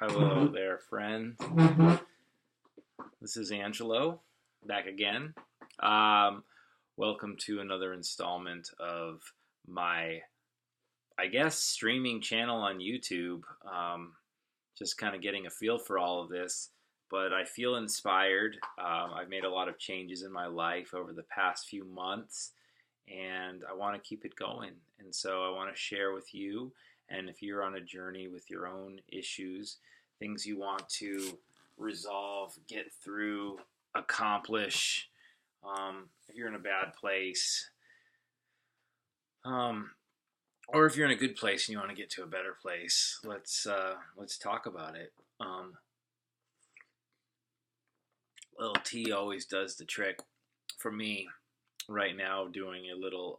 Hello there, friend. This is Angelo, back again. Um, Welcome to another installment of my, streaming channel on YouTube. Just kind of getting a feel for all of this, but I feel inspired. I've made a lot of changes in my life over the past few months, and I want to keep it going. And so I want to share with you. And if you're on a journey with your own issues, things you want to resolve, get through, accomplish, if you're in a bad place, um, or if you're in a good place and you want to get to a better place, let's talk about it. Little tea always does the trick for me. Right now, doing a little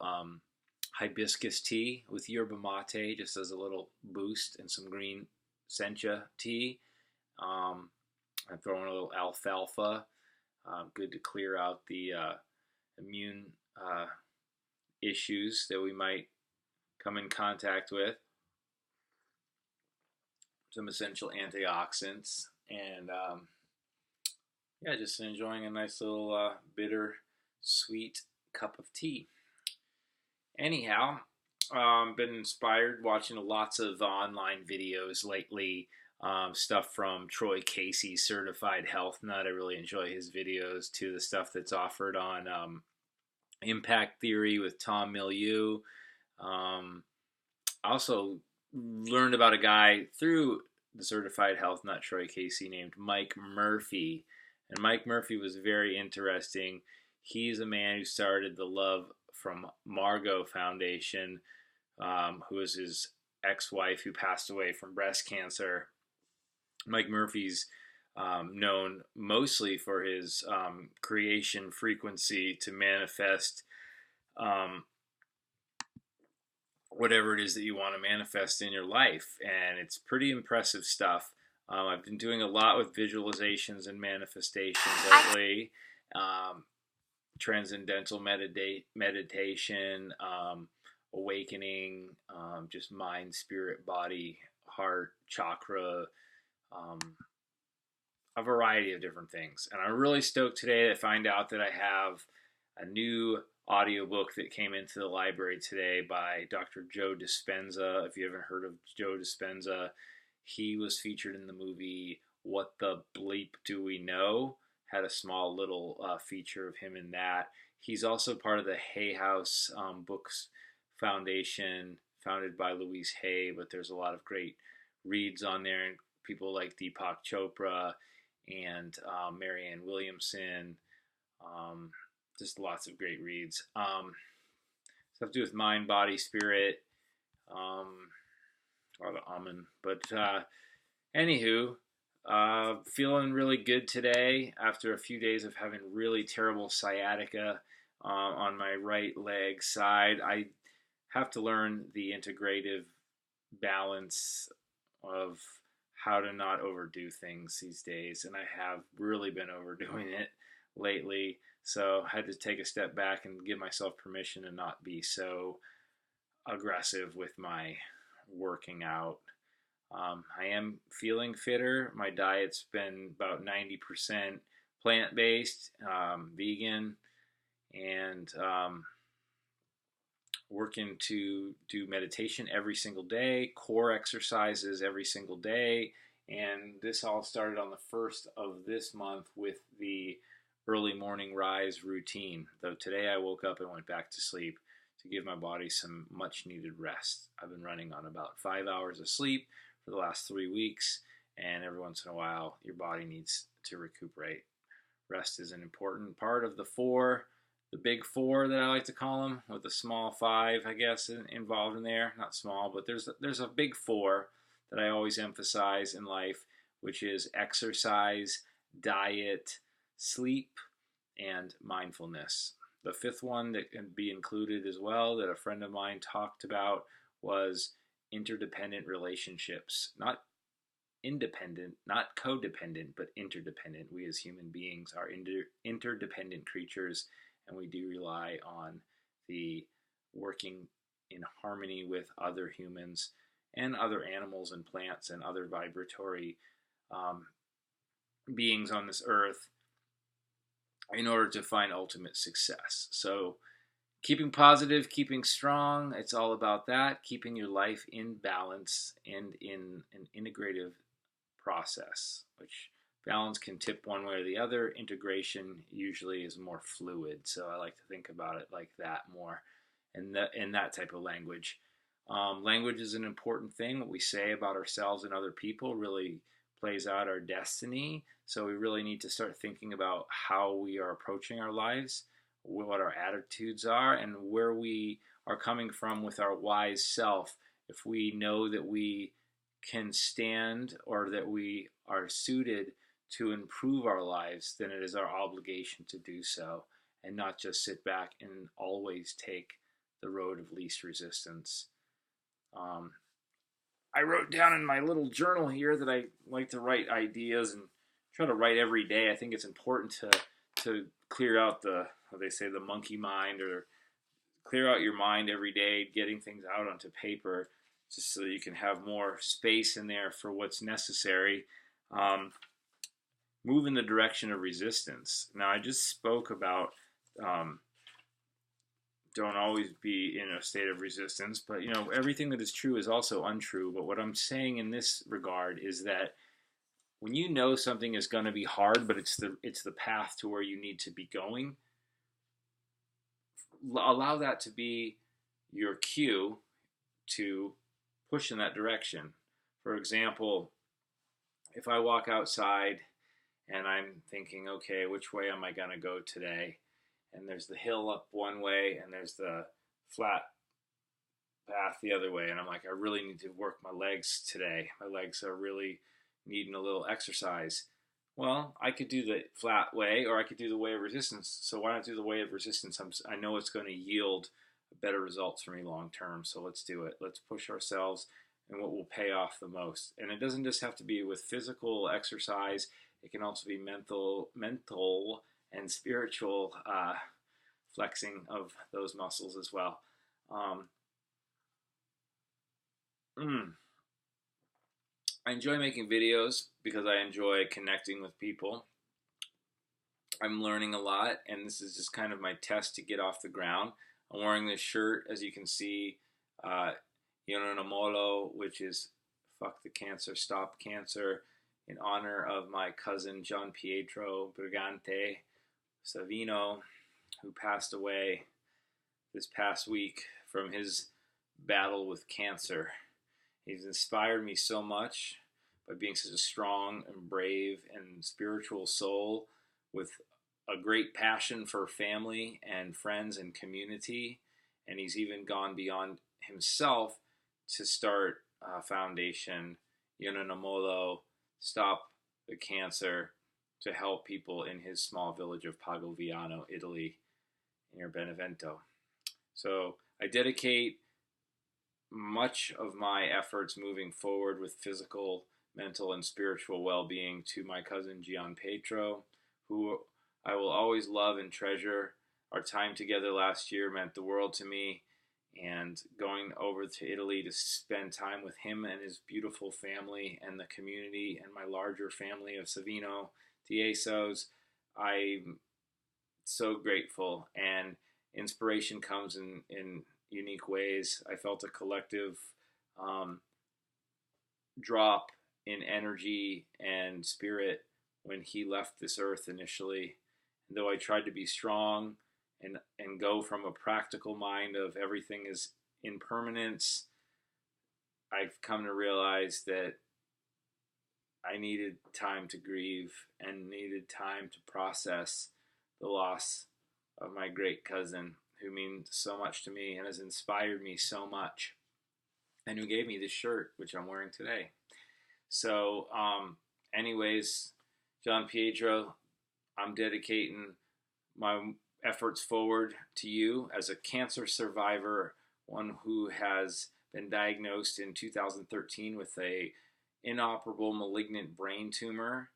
hibiscus tea with yerba mate, just as a little boost, and some green sencha tea. I'm throwing a little alfalfa, good to clear out the immune issues that we might come in contact with. Some essential antioxidants, and just enjoying a nice little bitter, sweet cup of tea. Anyhow, been inspired watching lots of online videos lately. Stuff from Troy Casey's Certified Health Nut. I really enjoy his videos, to the stuff that's offered on Impact Theory with Tom Milieu. Also learned about a guy through the Certified Health Nut, Troy Casey, named Mike Murphy. And Mike Murphy was very interesting. He's a man who started the Love from Margot Foundation, who was his ex-wife who passed away from breast cancer. Mike Murphy's known mostly for his creation frequency to manifest whatever it is that you want to manifest in your life. And it's pretty impressive stuff. I've been doing a lot with visualizations and manifestations lately. Transcendental meditation, awakening, just mind, spirit, body, heart, chakra, a variety of different things. And I'm really stoked today to find out that I have a new audiobook that came into the library today by Dr. Joe Dispenza. If you haven't heard of Joe Dispenza, he was featured in the movie What the Bleep Do We Know? Had a small little feature of him in that. He's also part of the Hay House Books Foundation, founded by Louise Hay, but there's a lot of great reads on there. People like Deepak Chopra and Marianne Williamson. Just lots of great reads. Stuff to do with mind, body, spirit. A lot of amen. But anywho, feeling really good today after a few days of having really terrible sciatica on my right leg side. I have to learn the integrative balance of how to not overdo things these days, and I have really been overdoing it lately. So I had to take a step back and give myself permission to not be so aggressive with my working out. I am feeling fitter. My diet's been about 90% plant-based, vegan, and working to do meditation every single day, core exercises every single day. And this all started on the 1st of this month with the early morning rise routine. Though today I woke up and went back to sleep to give my body some much needed rest. I've been running on about 5 hours of sleep for the last 3 weeks, and every once in a while your body needs to recuperate. Rest is an important part of the big four that I like to call them, with a small five, I guess, involved in there. Not small, but there's a big four that I always emphasize in life, which is exercise, diet, sleep, and mindfulness. The fifth one that can be included as well, that a friend of mine talked about, was interdependent relationships. Not independent, not codependent, but interdependent. We as human beings are interdependent creatures, and we do rely on the working in harmony with other humans and other animals and plants and other vibratory um, beings on this earth in order to find ultimate success. So keeping positive, keeping strong, it's all about that, keeping your life in balance and in an integrative process, which balance can tip one way or the other. Integration usually is more fluid. So I like to think about it like that more in that type of language. Language is an important thing. What we say about ourselves and other people really plays out our destiny. So we really need to start thinking about how we are approaching our lives, what our attitudes are, and where we are coming from with our wise self. If we know that we can stand or that we are suited to improve our lives, then it is our obligation to do so and not just sit back and always take the road of least resistance. Um, I wrote down in my little journal here that I like to write ideas and try to write every day. I think it's important to clear out the, how they say, the monkey mind, or clear out your mind every day, getting things out onto paper, just so you can have more space in there for what's necessary. Move in the direction of resistance. Now, I just spoke about don't always be in a state of resistance, but everything that is true is also untrue. But what I'm saying in this regard is that when you know something is going to be hard, but it's the path to where you need to be going, allow that to be your cue to push in that direction. For example, if I walk outside and I'm thinking, okay, which way am I going to go today? And there's the hill up one way and there's the flat path the other way. And I'm like, I really need to work my legs today. My legs are really needing a little exercise. Well, I could do the flat way or I could do the way of resistance. So why not do the way of resistance? I know it's going to yield better results for me long term. So let's do it. Let's push ourselves and what will pay off the most. And it doesn't just have to be with physical exercise. It can also be mental and spiritual flexing of those muscles as well. I enjoy making videos because I enjoy connecting with people. I'm learning a lot, and this is just kind of my test to get off the ground. I'm wearing this shirt, as you can see, Ieso, which is Fuck the Cancer, Stop Cancer, in honor of my cousin Gian Pietro Brigante Savino, who passed away this past week from his battle with cancer. He's inspired me so much by being such a strong and brave and spiritual soul with a great passion for family and friends and community. And he's even gone beyond himself to start a foundation, Ieso, Stop the Cancer, to help people in his small village of Pagoviano, Italy, near Benevento. So I dedicate much of my efforts moving forward with physical, mental, and spiritual well-being to my cousin Gian Pietro, who I will always love and treasure. Our time together last year meant the world to me, and going over to Italy to spend time with him and his beautiful family and the community and my larger family of Savino, Iesos, I'm so grateful. And inspiration comes in unique ways. I felt a collective drop in energy and spirit when he left this earth initially. And though I tried to be strong and go from a practical mind of everything is impermanence, I've come to realize that I needed time to grieve and needed time to process the loss of my great cousin, who means so much to me and has inspired me so much, and who gave me this shirt, which I'm wearing today. So, anyways, Gian Pietro, I'm dedicating my efforts forward to you as a cancer survivor, one who has been diagnosed in 2013 with a inoperable malignant brain tumor.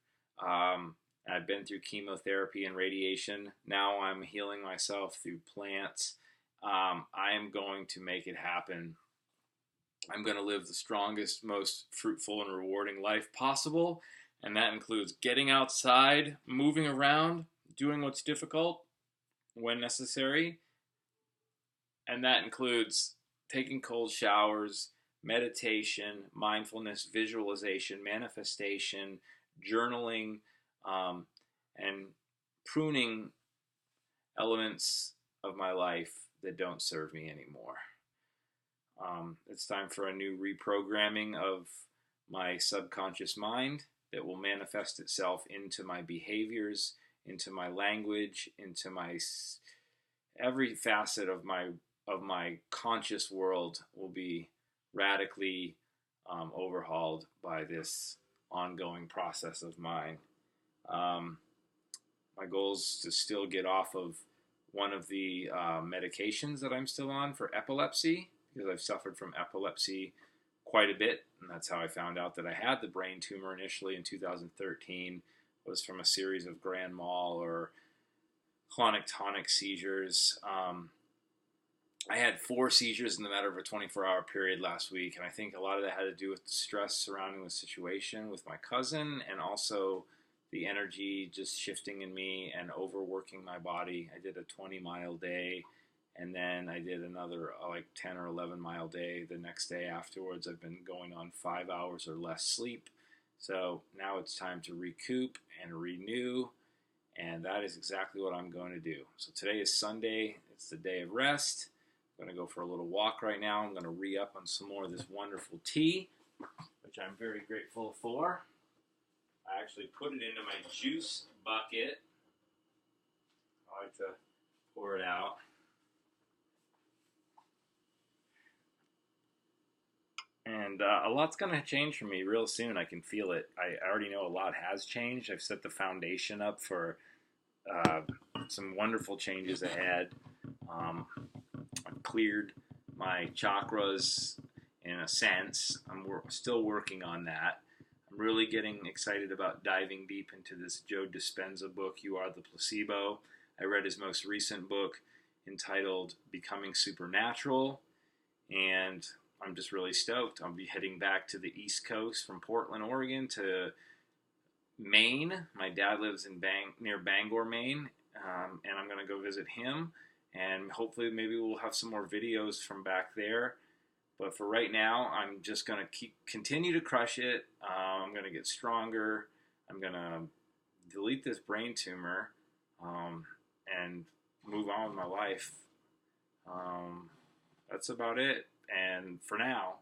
I've been through chemotherapy and radiation. Now I'm healing myself through plants. I am going to make it happen. I'm going to live the strongest, most fruitful, and rewarding life possible. And that includes getting outside, moving around, doing what's difficult when necessary. And that includes taking cold showers, meditation, mindfulness, visualization, manifestation, journaling, and pruning elements of my life that don't serve me anymore. It's time for a new reprogramming of my subconscious mind that will manifest itself into my behaviors, into my language, into my every facet of my conscious world will be radically overhauled by this ongoing process of mine. My goal is to still get off of one of the medications that I'm still on for epilepsy, because I've suffered from epilepsy quite a bit, and that's how I found out that I had the brain tumor initially in 2013. It was from a series of grand mal or clonic-tonic seizures. I had 4 seizures in the matter of a 24-hour period last week, and I think a lot of that had to do with the stress surrounding the situation with my cousin, and also the energy just shifting in me and overworking my body. I did a 20-mile day, and then I did another like 10 or 11-mile day the next day afterwards. I've been going on 5 hours or less sleep. So now it's time to recoup and renew, and that is exactly what I'm going to do. So today is Sunday. It's the day of rest. I'm going to go for a little walk right now. I'm going to re-up on some more of this wonderful tea, which I'm very grateful for. I actually put it into my juice bucket. I like to pour it out. And a lot's going to change for me real soon. I can feel it. I already know a lot has changed. I've set the foundation up for some wonderful changes ahead. I've cleared my chakras in a sense. I'm still working on that. I'm really getting excited about diving deep into this Joe Dispenza book, You Are the Placebo. I read his most recent book entitled Becoming Supernatural, and I'm just really stoked. I'll be heading back to the East Coast from Portland, Oregon to Maine. My dad lives in near Bangor, Maine, and I'm going to go visit him. And hopefully maybe we'll have some more videos from back there. But for right now, I'm just going to continue to crush it. I'm going to get stronger. I'm going to delete this brain tumor and move on with my life. That's about it. And for now,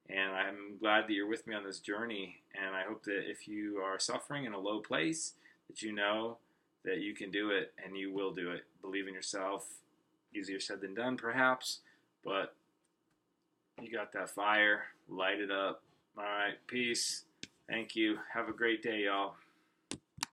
and I'm glad that you're with me on this journey. And I hope that if you are suffering in a low place, that you know that you can do it and you will do it. Believe in yourself. Easier said than done, perhaps, but you got that fire. Light it up. All right, peace. Thank you. Have a great day, y'all.